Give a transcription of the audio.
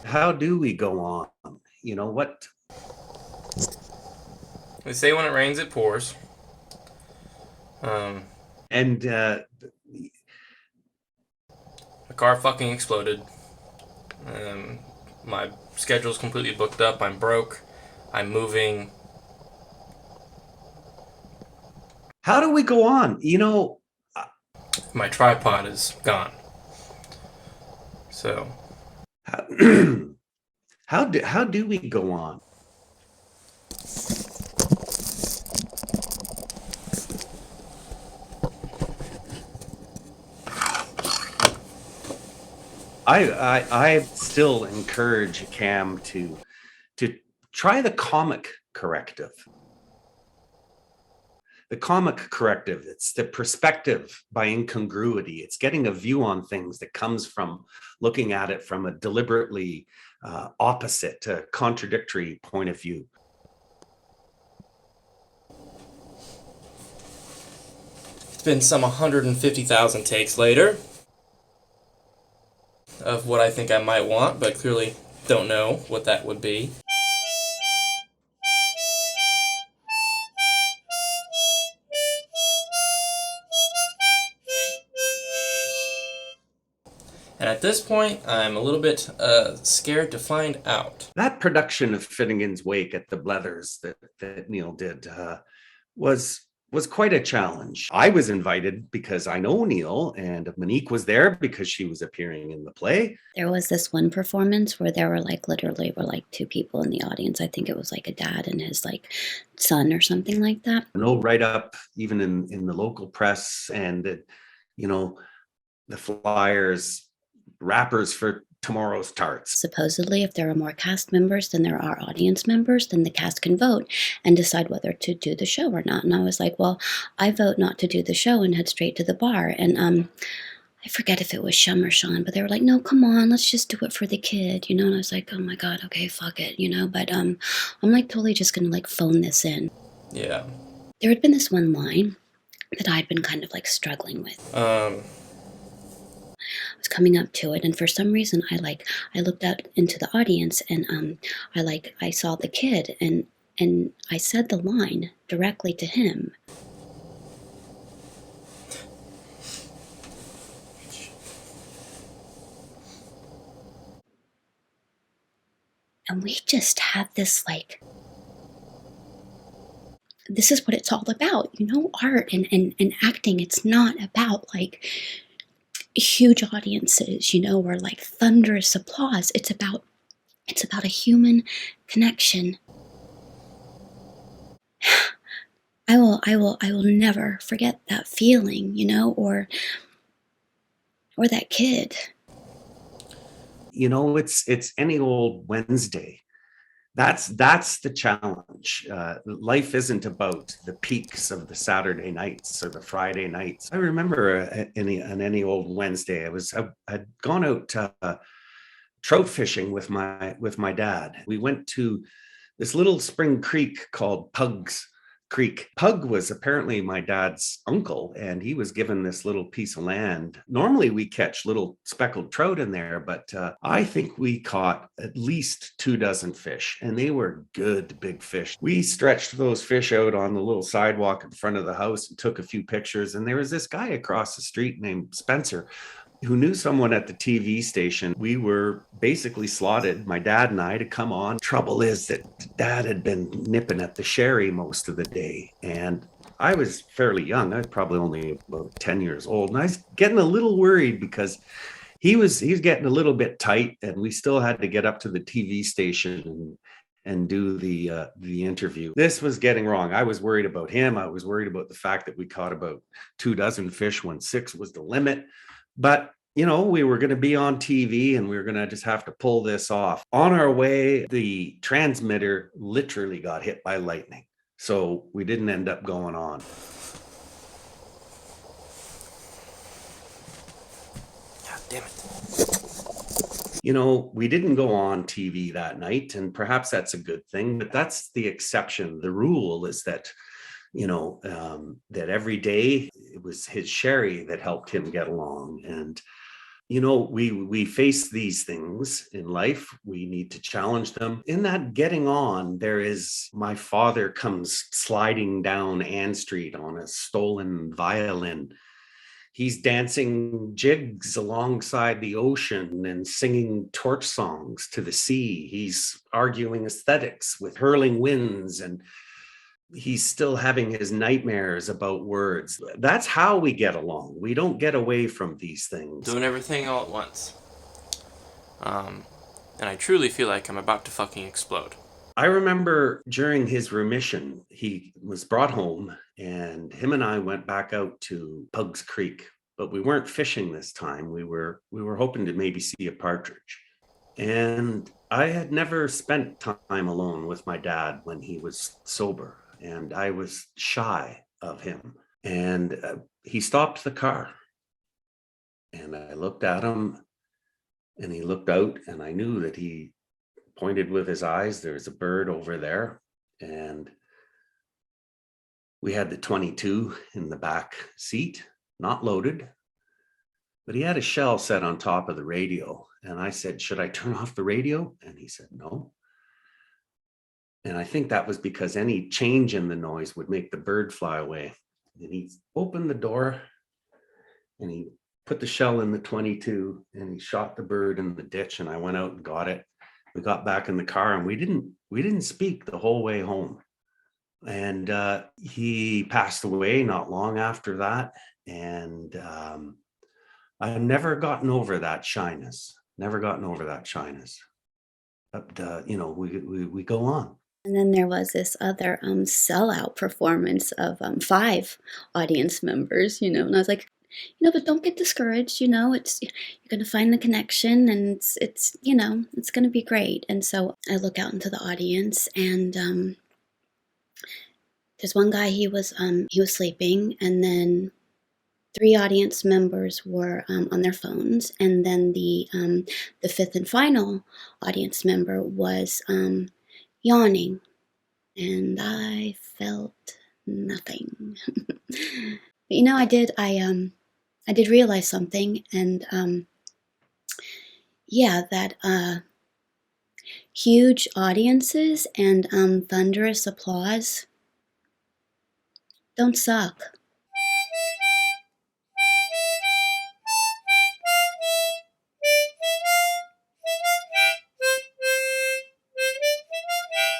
how do we go on? You know what? They say when it rains, it pours. Um, And the car fucking exploded. Um, my schedule's completely booked up. I'm broke. I'm moving. how do we go on? My tripod is gone. So how do we go on? I still encourage Cam to try the comic corrective. The comic corrective, it's the perspective by incongruity. It's getting a view on things that comes from looking at it from a deliberately opposite, contradictory point of view. it's been some 150,000 takes later of what I think I might want, but clearly don't know what that would be. And at this point, I'm a little bit scared to find out. That production of Finnegan's Wake at the Blethers that Neil did was quite a challenge. I was invited because I know Neil, and Monique was there because she was appearing in the play. There was this one performance where there were literally were two people in the audience. I think it was a dad and his son or something like that. No write up even in the local press, and the flyers, wrappers for tomorrow's tarts. Supposedly, if there are more cast members than there are audience members, then the cast can vote and decide whether to do the show or not. And I was like, well, I vote not to do the show and head straight to the bar. And I forget if it was Shum or Sean, but they were like, no, come on, let's just do it for the kid, And I was like, oh my God, okay, fuck it, But I'm totally just gonna phone this in. Yeah. There had been this one line that I'd been kind of struggling with. I was coming up to it, and for some reason I looked out into the audience, and I saw the kid, and I said the line directly to him. And we just had this this is what it's all about, art and acting. It's not about huge audiences, or thunderous applause. It's about a human connection. I will never forget that feeling, or that kid. It's any old Wednesday. That's the challenge. Life isn't about the peaks of the Saturday nights or the Friday nights. I remember on any old Wednesday, I'd gone out trout fishing with my dad. We went to this little spring creek called Pug's Creek. Pug was apparently my dad's uncle, and he was given this little piece of land. Normally we catch little speckled trout in there, but I think we caught at least 24 fish, and they were good big fish. We stretched those fish out on the little sidewalk in front of the house and took a few pictures, and there was this guy across the street named Spencer who knew someone at the TV station. We were basically slotted, my dad and I, to come on. Trouble is that dad had been nipping at the sherry most of the day, and I was fairly young. I was probably only about 10 years old, and I was getting a little worried because he's getting a little bit tight, and we still had to get up to the TV station and do the interview. This was getting wrong. I was worried about him. I was worried about the fact that we caught about 24 fish when 6 was the limit. But, we were going to be on TV, and we were going to just have to pull this off. On our way, the transmitter literally got hit by lightning. So we didn't end up going on. God damn it. We didn't go on TV that night, and perhaps that's a good thing, but that's the exception. The rule is that that every day it was his sherry that helped him get along. And we face these things in life. We need to challenge them. In that getting on, there is my father comes sliding down Ann Street on a stolen violin. He's dancing jigs alongside the ocean and singing torch songs to the sea. He's arguing aesthetics with hurling winds, and he's still having his nightmares about words. That's how we get along. We don't get away from these things. Doing everything all at once. And I truly feel like I'm about to fucking explode. I remember during his remission, he was brought home, and him and I went back out to Pug's Creek, but we weren't fishing this time. We were hoping to maybe see a partridge. And I had never spent time alone with my dad when he was sober, and I was shy of him. And he stopped the car, and I looked at him, and he looked out, and I knew that he pointed with his eyes. There's a bird over there. And we had the 22 in the back seat, not loaded, but he had a shell set on top of the radio. And I said, should I turn off the radio? And he said, no. And I think that was because any change in the noise would make the bird fly away. And he opened the door, and he put the shell in the 22, and he shot the bird in the ditch. And I went out and got it. We got back in the car, and we didn't speak the whole way home. And he passed away not long after that. And I've never gotten over that shyness. But we go on. And then there was this other sellout performance of 5 audience members, and I was like, but don't get discouraged, it's, you're going to find the connection, and it's it's going to be great. And so I look out into the audience, and there's one guy, he was sleeping, and then 3 audience members were on their phones, and then the 5th and final audience member was yawning, and I felt nothing. But I did realize something, and that huge audiences and thunderous applause don't suck.